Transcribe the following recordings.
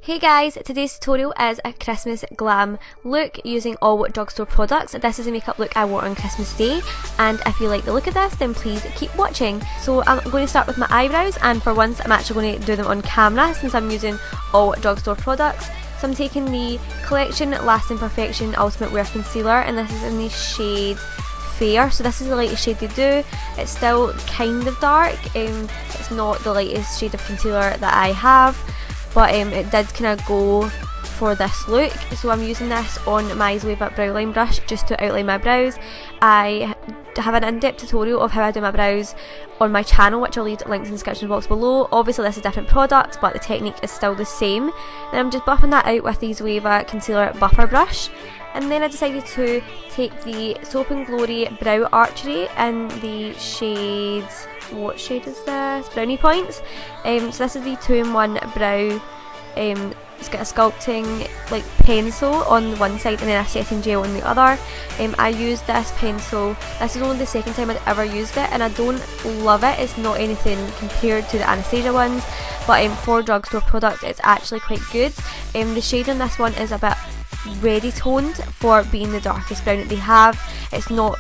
Hey guys, today's tutorial is a Christmas glam look using all drugstore products. This is a makeup look I wore on Christmas Day, and if you like the look of this then please keep watching. So I'm going to start with my eyebrows, and for once I'm actually going to do them on camera since I'm using all drugstore products. So I'm taking the Collection Lasting Perfection Ultimate Wear Concealer, and this is in the shade Fair. So this is the lightest shade they do. It's still kind of dark, it's not the lightest shade of concealer that I have, but it did kind of go for this look. So I'm using this on my Zoeva brow line brush just to outline my brows. I have an in-depth tutorial of how I do my brows on my channel, which I'll leave links in the description box below. Obviously this is a different product, but the technique is still the same. Then I'm just buffing that out with the Zoeva concealer buffer brush. And then I decided to take the Soap & Glory Brow Archery in the shade, what shade is this? Brownie Points. So this is the 2-in-1 brow. It's got a sculpting like pencil on one side and then a setting gel on the other. I used this pencil, this is only the second time I'd ever used it, and I don't love it. It's not anything compared to the Anastasia ones, but for drugstore product it's actually quite good. The shade on this one is a bit ready toned for being the darkest brown that they have. It's not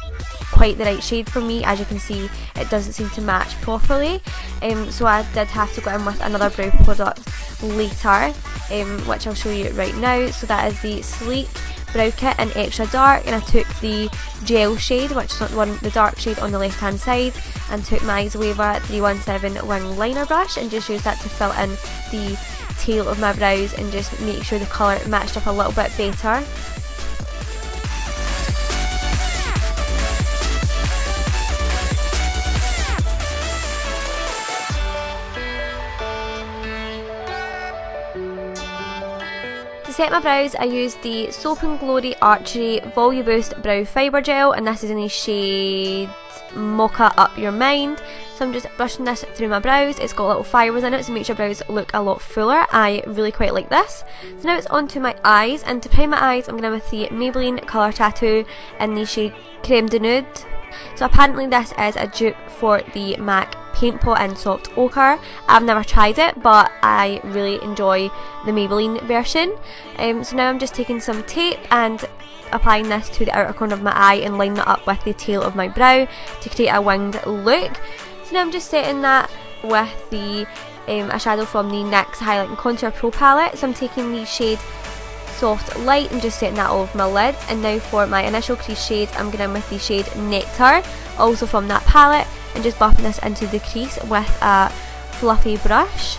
quite the right shade for me. As you can see, it doesn't seem to match properly, so I did have to go in with another brow product later, which I'll show you right now. So that is the Sleek Brow Kit in Extra Dark, and I took the gel shade, which is the dark shade on the left hand side, and took my Zoeva 317 wing liner brush and just used that to fill in the tail of my brows and just make sure the colour matched up a little bit better. To set my brows, I used the Soap & Glory Archery Volu-Boost Brow Fibre Gel, and this is in the shade Mocha Up Your Mind. So I'm just brushing this through my brows. It's got little fibres in it, so it makes your brows look a lot fuller. I really quite like this. So now it's onto my eyes, and to prime my eyes I'm going with the Maybelline Colour Tattoo in the shade Creme de Nude. So apparently this is a dupe for the MAC Paint Pot in Soft Ochre. I've never tried it, but I really enjoy the Maybelline version. So now I'm just taking some tape and applying this to the outer corner of my eye and lining it up with the tail of my brow to create a winged look. So now I'm just setting that with the a shadow from the NYX Highlight and Contour Pro palette. So I'm taking the shade Soft Light and just setting that all over my lid. And now for my initial crease shade, I'm going in with the shade Nectar, also from that palette, and just buffing this into the crease with a fluffy brush.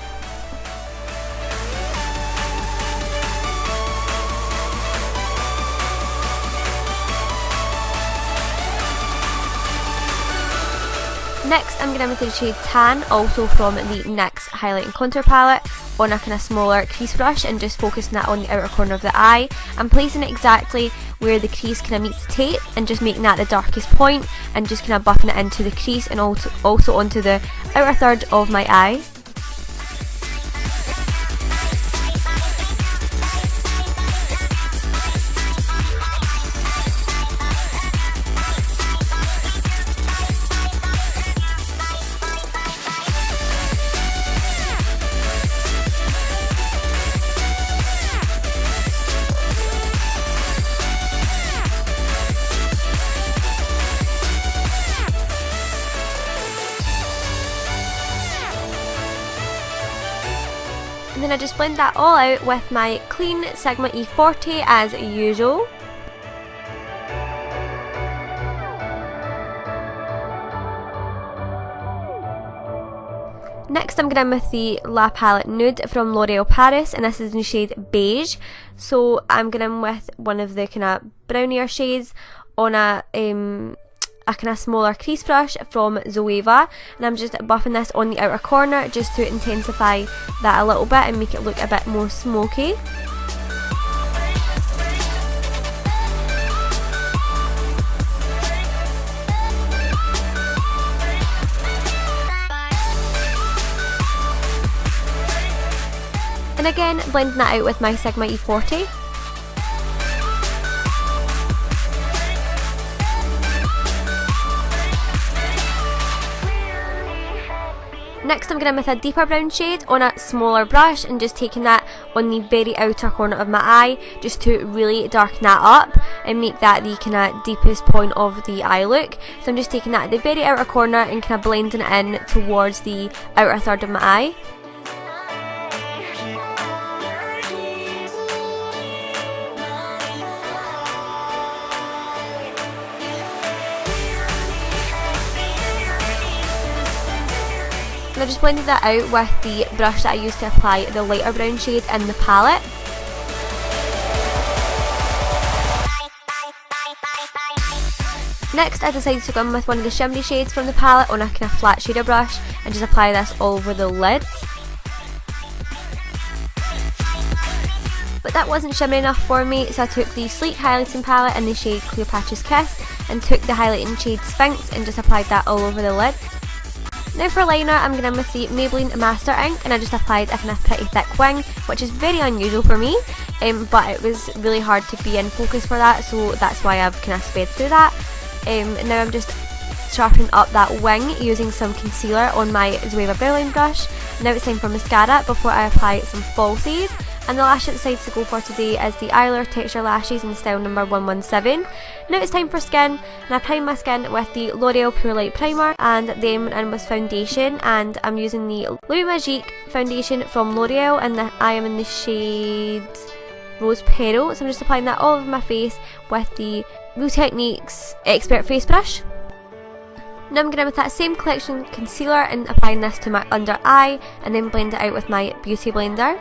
Next I'm going with the shade Tan, also from the NYX Highlight and Contour palette, on a kind of smaller crease brush and just focusing that on the outer corner of the eye. I'm placing it exactly where the crease kind of meets the tape and just making that the darkest point and just kind of buffing it into the crease and also onto the outer third of my eye. And then I just blend that all out with my clean Sigma E40 as usual. Next I'm going in with the La Palette Nude from L'Oreal Paris, and this is in the shade Beige. So I'm going in with one of the kind of brownier shades on a kind of smaller crease brush from Zoeva, and I'm just buffing this on the outer corner just to intensify that a little bit and make it look a bit more smoky. And again blending that out with my Sigma E40. Next I'm going in with a deeper brown shade on a smaller brush and just taking that on the very outer corner of my eye just to really darken that up and make that the kind of deepest point of the eye look. So I'm just taking that at the very outer corner and kind of blending it in towards the outer third of my eye. I just blended that out with the brush that I used to apply the lighter brown shade in the palette. Next I decided to go in with one of the shimmery shades from the palette on a kind of flat shader brush and just apply this all over the lid. But that wasn't shimmery enough for me, so I took the sleek highlighting palette in the shade Cleopatra's Kiss and took the highlighting shade Sphinx and just applied that all over the lid. Now for liner, I'm going in with the Maybelline Master Ink and I just applied a kind of pretty thick wing, which is very unusual for me, but it was really hard to be in focus for that, so that's why I've kind of sped through that. Now I'm just sharpening up that wing using some concealer on my Zoeva Brow brush. Now it's time for mascara before I apply some falsies. And the lash I decided to go for today is the Eyelure Texture Lashes in style number 117. Now it's time for skin, and I prime my skin with the L'Oreal Pure Light Primer and then went in with foundation, and I'm using the Louis Magique foundation from L'Oreal and I am in the shade Rose Pearl, so I'm just applying that all over my face with the Real Techniques Expert Face Brush. Now I'm going in with that same collection concealer and applying this to my under eye and then blend it out with my Beauty Blender.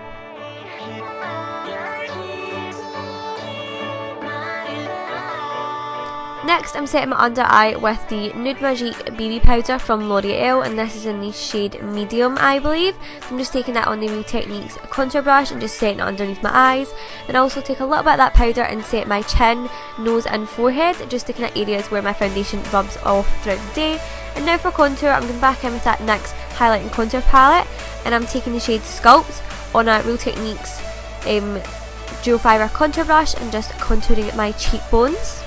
Next I'm setting my under eye with the Nude Magique BB powder from L'Oreal, and this is in the shade Medium I believe. So I'm just taking that on the Real Techniques contour brush and just setting it underneath my eyes. Then I also take a little bit of that powder and set my chin, nose and forehead, just the kind of areas where my foundation rubs off throughout the day. And now for contour, I'm going back in with that NYX highlight and contour palette, and I'm taking the shade Sculpt on a Real Techniques dual fibre contour brush and just contouring my cheekbones.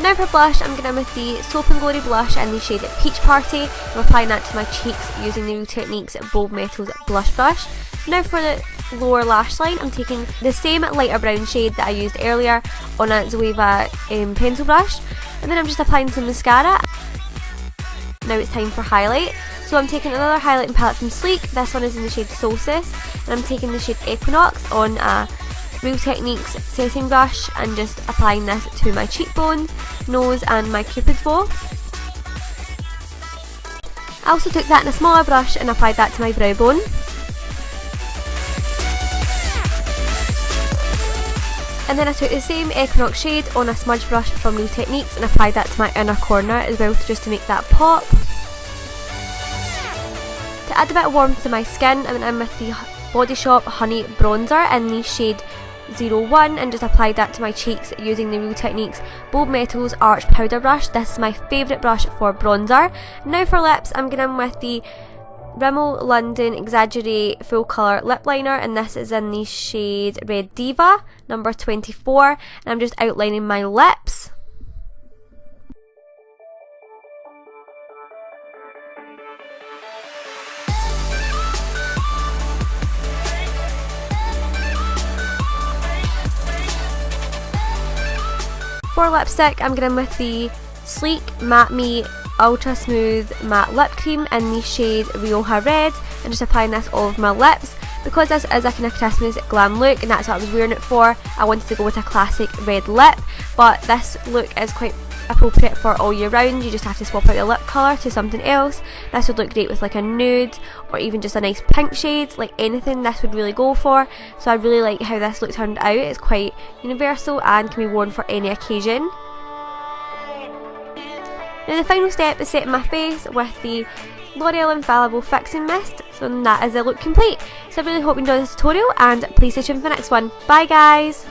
Now for blush, I'm going in with the Soap and Glory blush in the shade Peach Party. I'm applying that to my cheeks using the Real Techniques Bold Metals blush brush. Now for the lower lash line, I'm taking the same lighter brown shade that I used earlier on a Zoeva pencil brush, and then I'm just applying some mascara. Now it's time for highlight. So I'm taking another highlighting palette from Sleek. This one is in the shade Solstice, and I'm taking the shade Equinox on a Real Techniques setting brush and just applying this to my cheekbones, nose and my cupid's bow. I also took that in a smaller brush and applied that to my brow bone. And then I took the same Equinox shade on a smudge brush from Real Techniques and applied that to my inner corner as well, just to make that pop. To add a bit of warmth to my skin, I went in with the Body Shop Honey Bronzer in the shade 01 and just applied that to my cheeks using the Real Techniques Bold Metals Arch Powder Brush. This is my favourite brush for bronzer. Now for lips, I'm going in with the Rimmel London Exaggerate Full Colour Lip Liner, and this is in the shade Red Diva, number 24, and I'm just outlining my lips. For lipstick, I'm going in with the Sleek Matte Me Ultra Smooth Matte Lip Cream in the shade Rioja Red and just applying this all over my lips. Because this is a kind of Christmas glam look and that's what I was wearing it for, I wanted to go with a classic red lip, but this look is quite appropriate for all year round. You just have to swap out the lip colour to something else. This would look great with like a nude or even just a nice pink shade, like anything this would really go for. So I really like how this look turned out. It's quite universal and can be worn for any occasion. Now the final step is setting my face with the L'Oreal Infallible Fixing Mist. So that is the look complete. So I really hope you enjoyed this tutorial and please stay tuned for the next one. Bye guys!